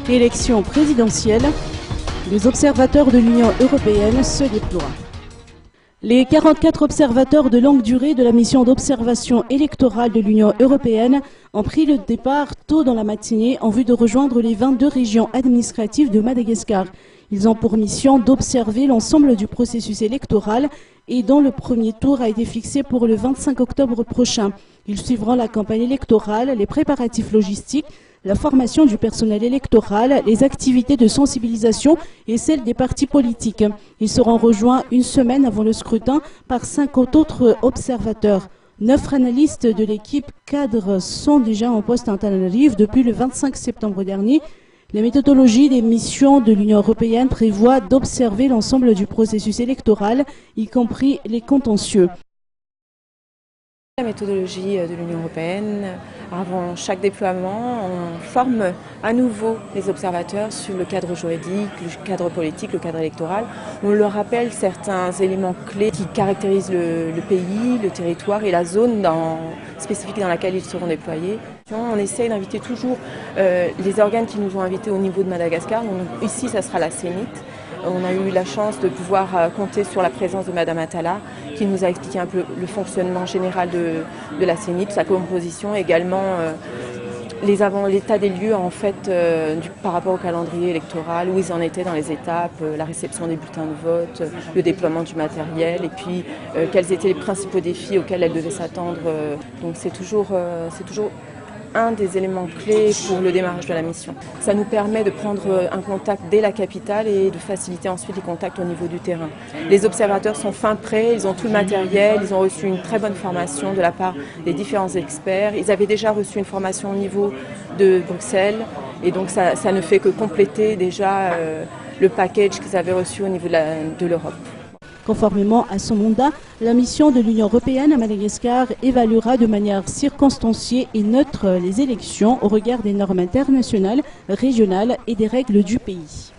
Élection présidentielle, les observateurs de l'Union européenne se déploient. Les 44 observateurs de longue durée de la mission d'observation électorale de l'Union européenne ont pris le départ tôt dans la matinée en vue de rejoindre les 22 régions administratives de Madagascar. Ils ont pour mission d'observer l'ensemble du processus électoral et dont le premier tour a été fixé pour le 25 octobre prochain. Ils suivront la campagne électorale, les préparatifs logistiques, la formation du personnel électoral, les activités de sensibilisation et celles des partis politiques. Ils seront rejoints une semaine avant le scrutin par 50 autres observateurs. 9 analystes de l'équipe cadre sont déjà en poste à Antananarivo depuis le 25 septembre dernier. La méthodologie des missions de l'Union européenne prévoit d'observer l'ensemble du processus électoral, y compris les contentieux. La méthodologie de l'Union européenne, avant chaque déploiement, on forme à nouveau les observateurs sur le cadre juridique, le cadre politique, le cadre électoral. On leur rappelle certains éléments clés qui caractérisent le pays, le territoire et la zone spécifique dans laquelle ils seront déployés. On essaye d'inviter toujours les organes qui nous ont invités au niveau de Madagascar. Donc, ici, ça sera la CENIT. On a eu la chance de pouvoir compter sur la présence de Madame Atala qui nous a expliqué un peu le fonctionnement général de la CENIT, sa composition, également l'état des lieux en fait par rapport au calendrier électoral, où ils en étaient dans les étapes, la réception des bulletins de vote, le déploiement du matériel et puis quels étaient les principaux défis auxquels elles devaient s'attendre. Donc c'est toujours un des éléments clés pour le démarrage de la mission. Ça nous permet de prendre un contact dès la capitale et de faciliter ensuite les contacts au niveau du terrain. Les observateurs sont fin prêts, ils ont tout le matériel, ils ont reçu une très bonne formation de la part des différents experts. Ils avaient déjà reçu une formation au niveau de Bruxelles et donc ça ne fait que compléter déjà le package qu'ils avaient reçu au niveau de l'Europe. Conformément à son mandat, la mission de l'Union européenne à Madagascar évaluera de manière circonstanciée et neutre les élections au regard des normes internationales, régionales et des règles du pays.